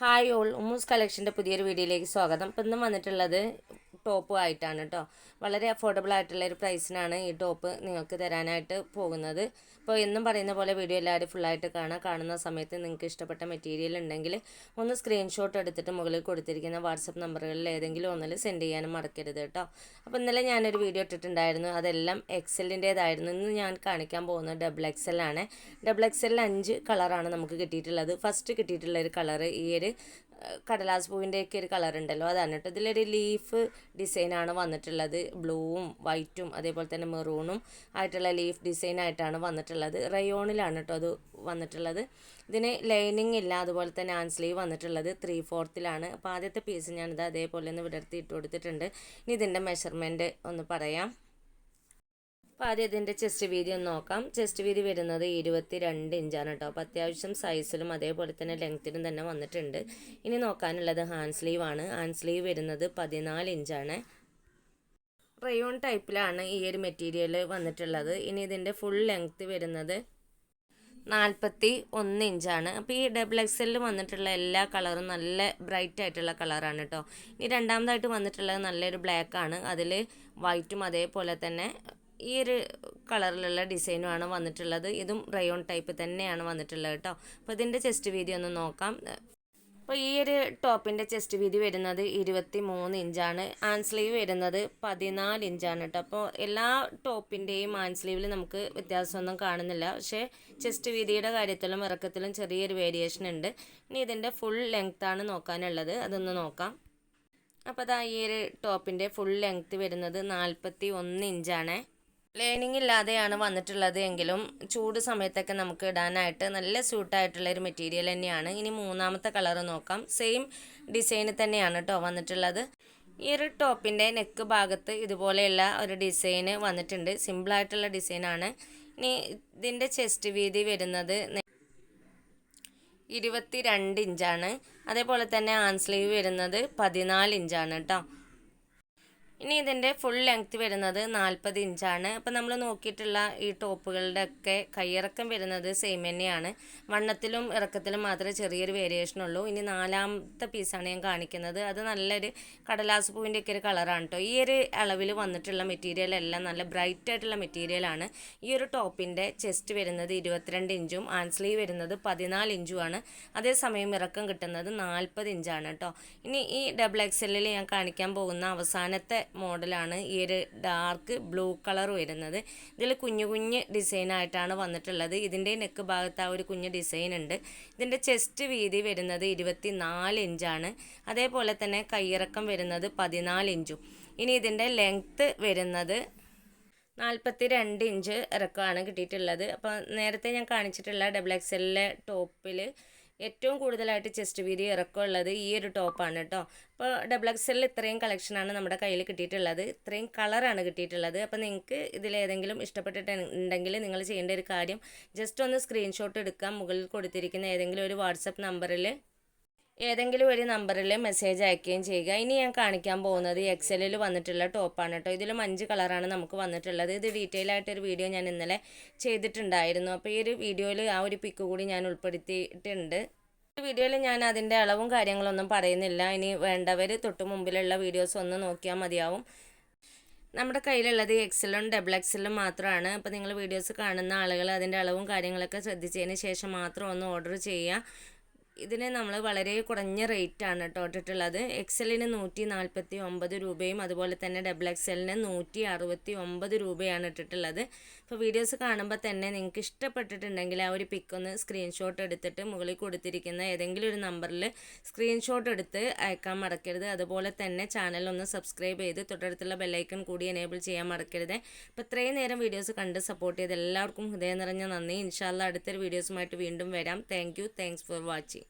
Hi all Ummus കളക്ഷൻ്റെ പുതിയൊരു വീഡിയോയിലേക്ക് സ്വാഗതം. ഇപ്പം ഇന്നും വന്നിട്ടുള്ളത് ടോപ്പ് ആയിട്ടാണ് കേട്ടോ. വളരെ അഫോർഡബിൾ ആയിട്ടുള്ള ഒരു പ്രൈസിനാണ് ഈ ടോപ്പ് നിങ്ങൾക്ക് തരാനായിട്ട് പോകുന്നത്. അപ്പോൾ എന്നും പറയുന്ന പോലെ വീഡിയോ എല്ലാവരും ഫുള്ളായിട്ട് കാണുന്ന സമയത്ത് നിങ്ങൾക്ക് ഇഷ്ടപ്പെട്ട മെറ്റീരിയൽ ഉണ്ടെങ്കിൽ ഒന്ന് സ്ക്രീൻഷോട്ട് എടുത്തിട്ട് മുകളിൽ കൊടുത്തിരിക്കുന്ന വാട്സപ്പ് നമ്പറുകളിൽ ഏതെങ്കിലും ഒന്നിൽ സെൻഡ് ചെയ്യാനും മറക്കരുത് കേട്ടോ. അപ്പോൾ ഇന്നലെ ഞാനൊരു വീഡിയോ ഇട്ടിട്ടുണ്ടായിരുന്നു, അതെല്ലാം എക്സലിൻ്റേതായിരുന്നു. ഇന്ന് ഞാൻ കാണിക്കാൻ പോകുന്നത് ഡബിൾ എക്സൽ ആണ്. ഡബിൾ എക്സലിൽ 5 കളറാണ് നമുക്ക് കിട്ടിയിട്ടുള്ളത്. ഫസ്റ്റ് കിട്ടിയിട്ടുള്ള ഒരു കളറ് ഈ ഒരു കടലാസ് പൂവിൻ്റെയൊക്കെ ഒരു കളർ ഉണ്ടല്ലോ, അതാണ് കേട്ടോ. ഇതിലൊരു ലീഫ് ഡിസൈനാണ് വന്നിട്ടുള്ളത്. ബ്ലൂവും വൈറ്റും അതേപോലെ തന്നെ മെറൂണും ആയിട്ടുള്ള ലീഫ് ഡിസൈനായിട്ടാണ് വന്നിട്ടുള്ളത്. റയോണിലാണ് കേട്ടോ അത് വന്നിട്ടുള്ളത്. ഇതിന് ലൈനിങ് ഇല്ല, അതുപോലെ തന്നെ ഹാൻഡ് സ്ലീവ് വന്നിട്ടുള്ളത് 3/4 അപ്പോൾ ആദ്യത്തെ പീസ് ഞാനിത് അതേപോലെ ഒന്ന് വിടർത്തി ഇട്ട് കൊടുത്തിട്ടുണ്ട്. ഇനി ഇതിൻ്റെ മെഷർമെൻറ്റ് ഒന്ന് പറയാം. അപ്പോൾ ആദ്യം ഇതിൻ്റെ ചെസ്റ്റ് വീതി ഒന്ന് നോക്കാം. ചെസ്റ്റ് വീതി വരുന്നത് 22 ഇഞ്ചാണ് കേട്ടോ. അപ്പോൾ അത്യാവശ്യം സൈസിലും അതേപോലെ തന്നെ ലെങ്ത്തിലും തന്നെ വന്നിട്ടുണ്ട്. ഇനി നോക്കാനുള്ളത് ഹാൻഡ് സ്ലീവ് ആണ്. ഹാൻഡ് സ്ലീവ് വരുന്നത് 14 ഇഞ്ചാണ്. റയോൺ ടൈപ്പിലാണ് ഈ ഒരു മെറ്റീരിയൽ വന്നിട്ടുള്ളത്. ഇനി ഇതിൻ്റെ ഫുൾ ലെങ്ത്ത് വരുന്നത് 41 ഇഞ്ചാണ്. അപ്പോൾ ഈ ഡബിൾ എക്സലിൽ വന്നിട്ടുള്ള എല്ലാ കളറും നല്ല ബ്രൈറ്റ് ആയിട്ടുള്ള കളറാണ് കേട്ടോ. ഇനി രണ്ടാമതായിട്ട് വന്നിട്ടുള്ളത് നല്ലൊരു ബ്ലാക്ക് ആണ്. അതിൽ വൈറ്റും അതേപോലെ തന്നെ ഈ ഒരു കളറിലുള്ള ഡിസൈനുമാണ് വന്നിട്ടുള്ളത്. ഇതും റയോൺ ടൈപ്പ് തന്നെയാണ് വന്നിട്ടുള്ളത് കേട്ടോ. അപ്പോൾ ഇതിൻ്റെ ചെസ്റ്റ് വീതി ഒന്ന് നോക്കാം. അപ്പോൾ ഈ ഒരു ടോപ്പിൻ്റെ ചെസ്റ്റ് വീതി വരുന്നത് 23 ഇഞ്ചാണ്. ഹാൻഡ് സ്ലീവ് വരുന്നത് 14 ഇഞ്ചാണ് കേട്ടോ. അപ്പോൾ എല്ലാ ടോപ്പിൻ്റെയും ഹാൻഡ് സ്ലീവിൽ നമുക്ക് വ്യത്യാസമൊന്നും കാണുന്നില്ല, പക്ഷേ ചെസ്റ്റ് വീതിയുടെ കാര്യത്തിലും ഇറക്കത്തിലും ചെറിയൊരു വേരിയേഷൻ ഉണ്ട്. ഇനി ഇതിൻ്റെ ഫുൾ ലെങ്ത്താണ് നോക്കാനുള്ളത്, അതൊന്ന് നോക്കാം. അപ്പോൾ അതാ ഈ ഒരു ടോപ്പിൻ്റെ ഫുൾ ലെങ്ത്ത് വരുന്നത് 41 ഇഞ്ചാണ്. ലൈനിങ് ഇല്ലാതെയാണ് വന്നിട്ടുള്ളത് എങ്കിലും ചൂട് സമയത്തൊക്കെ നമുക്ക് ഇടാനായിട്ട് നല്ല സ്യൂട്ടായിട്ടുള്ള ഒരു മെറ്റീരിയൽ തന്നെയാണ്. ഇനി മൂന്നാമത്തെ കളർ നോക്കാം. സെയിം ഡിസൈൻ തന്നെയാണ് കേട്ടോ വന്നിട്ടുള്ളത്. ഈ ഒരു ടോപ്പിൻ്റെ നെക്ക് ഭാഗത്ത് ഇതുപോലെയുള്ള ഒരു ഡിസൈന് വന്നിട്ടുണ്ട്. സിമ്പിളായിട്ടുള്ള ഡിസൈനാണ്. ഇനി ഇതിൻ്റെ ചെസ്റ്റ് വീതി വരുന്നത് 22 ഇഞ്ചാണ്. അതേപോലെ തന്നെ ഹാൻഡ് സ്ലീവ് വരുന്നത് 14 ഇഞ്ചാണ് കേട്ടോ. ഇനി ഇതിൻ്റെ ഫുൾ ലെങ്ത്ത് വരുന്നത് 40 ഇഞ്ചാണ്. അപ്പോൾ നമ്മൾ നോക്കിയിട്ടുള്ള ഈ ടോപ്പുകളുടെ ഒക്കെ കൈയിറക്കം വരുന്നത് സെയിം തന്നെയാണ്. വണ്ണത്തിലും ഇറക്കത്തിലും മാത്രമേ ചെറിയൊരു വേരിയേഷൻ ഉള്ളൂ. ഇനി നാലാമത്തെ പീസാണ് ഞാൻ കാണിക്കുന്നത്. അത് നല്ലൊരു കടലാസ് പൂവിൻ്റെ ഒക്കെ ഒരു കളറാണ് കേട്ടോ. ഈ ഒരു അളവിൽ വന്നിട്ടുള്ള മെറ്റീരിയൽ എല്ലാം നല്ല ബ്രൈറ്റ് ആയിട്ടുള്ള മെറ്റീരിയലാണ്. ഈ ഒരു ടോപ്പിൻ്റെ ചെസ്റ്റ് വരുന്നത് 22 ഇഞ്ചും ഹാൻഡ് സ്ലീവ് വരുന്നത് 14 ഇഞ്ചുമാണ്. അതേസമയം ഇറക്കം കിട്ടുന്നത് 40 ഇഞ്ചാണ് കേട്ടോ. ഇനി ഈ ഡബിൾ എക്സലിൽ ഞാൻ കാണിക്കാൻ പോകുന്ന അവസാനത്തെ മോഡലാണ് ഈ ഒരു ഡാർക്ക് ബ്ലൂ കളർ വരുന്നത്. ഇതിൽ കുഞ്ഞു കുഞ്ഞ് ഡിസൈനായിട്ടാണ് വന്നിട്ടുള്ളത്. ഇതിൻ്റെ നെക്ക് ഭാഗത്ത് ആ ഒരു കുഞ്ഞ് ഡിസൈൻ ഉണ്ട്. ഇതിൻ്റെ ചെസ്റ്റ് വീതി വരുന്നത് 24 ഇഞ്ചാണ്. അതേപോലെ തന്നെ കൈയിറക്കം വരുന്നത് 14 ഇഞ്ചും. ഇനി ഇതിൻ്റെ ലെങ്ത്ത് വരുന്നത് 42 ഇഞ്ച് ഇറക്കമാണ് കിട്ടിയിട്ടുള്ളത്. അപ്പോൾ നേരത്തെ ഞാൻ കാണിച്ചിട്ടുള്ള ഡബിൾ എക്സലിലെ ടോപ്പിൽ ഏറ്റവും കൂടുതലായിട്ട് ചെസ്റ്റ് വീതി ഇറക്കമുള്ളത് ഈ ഒരു ടോപ്പാണ് കേട്ടോ. അപ്പോൾ ഡബിൾ എക്സലിൽ ഇത്രയും കളക്ഷനാണ് നമ്മുടെ കയ്യിൽ കിട്ടിയിട്ടുള്ളത്. ഇത്രയും കളറാണ് കിട്ടിയിട്ടുള്ളത്. അപ്പോൾ നിങ്ങൾക്ക് ഇതിലേതെങ്കിലും ഇഷ്ടപ്പെട്ടിട്ടുണ്ടെങ്കിൽ നിങ്ങൾ ചെയ്യേണ്ട ഒരു കാര്യം ജസ്റ്റ് ഒന്ന് സ്ക്രീൻഷോട്ട് എടുക്കാം. മുകളിൽ കൊടുത്തിരിക്കുന്ന ഏതെങ്കിലും ഒരു വാട്സപ്പ് നമ്പറിൽ മെസ്സേജ് അയക്കുകയും ചെയ്യുക. ഇനി ഞാൻ കാണിക്കാൻ പോകുന്നത് എക്സലിൽ വന്നിട്ടുള്ള ടോപ്പാണ് കേട്ടോ. ഇതിലും 5 കളറാണ് നമുക്ക് വന്നിട്ടുള്ളത്. ഇത് ഡീറ്റെയിൽ ആയിട്ടൊരു വീഡിയോ ഞാൻ ഇന്നലെ ചെയ്തിട്ടുണ്ടായിരുന്നു. അപ്പോൾ ഈ ഒരു വീഡിയോയിൽ ആ ഒരു പിക്ക് കൂടി ഞാൻ ഉൾപ്പെടുത്തിയിട്ടുണ്ട്. വീഡിയോയിൽ ഞാൻ അതിൻ്റെ അളവും കാര്യങ്ങളൊന്നും പറയുന്നില്ല. ഇനി വേണ്ടവർ തൊട്ട് മുമ്പിലുള്ള വീഡിയോസ് ഒന്ന് നോക്കിയാൽ മതിയാവും. നമ്മുടെ കയ്യിലുള്ളത് എക്സലും ഡബിൾ എക്സലും മാത്രമാണ്. അപ്പോൾ നിങ്ങൾ വീഡിയോസ് കാണുന്ന ആളുകൾ അതിൻ്റെ അളവും കാര്യങ്ങളൊക്കെ ശ്രദ്ധിച്ചതിന് ശേഷം മാത്രം ഒന്ന് ഓർഡർ ചെയ്യുക. ഇതിന് നമ്മൾ വളരെ കുറഞ്ഞ റേറ്റാണ് കേട്ടോ ഇട്ടിട്ടുള്ളത്. എക്സലിന് 149 രൂപയും അതുപോലെ തന്നെ ഡബിൾ എക്സലിന് 169 രൂപയാണ് ഇട്ടിട്ടുള്ളത്. അപ്പോൾ വീഡിയോസ് കാണുമ്പോൾ തന്നെ നിങ്ങൾക്ക് ഇഷ്ടപ്പെട്ടിട്ടുണ്ടെങ്കിൽ ആ ഒരു പിക്കൊന്ന് സ്ക്രീൻഷോട്ട് എടുത്തിട്ട് മുകളിൽ കൊടുത്തിരിക്കുന്ന ഏതെങ്കിലും ഒരു നമ്പറിൽ സ്ക്രീൻഷോട്ട് എടുത്ത് അയക്കാൻ മറക്കരുത്. അതുപോലെ തന്നെ ചാനലൊന്ന് സബ്സ്ക്രൈബ് ചെയ്ത് തൊട്ടടുത്തുള്ള ബെല്ലൈക്കൺ കൂടി എനേബിൾ ചെയ്യാൻ മറക്കരുത്. അപ്പോൾ ഇത്രയും നേരം വീഡിയോസ് കണ്ട് സപ്പോർട്ട് ചെയ്ത് എല്ലാവർക്കും ഹൃദയം നിറഞ്ഞ നന്ദി. ഇൻഷാല്ലാ അടുത്തൊരു വീഡിയോസുമായിട്ട് വീണ്ടും വരാം. Thanks for watching.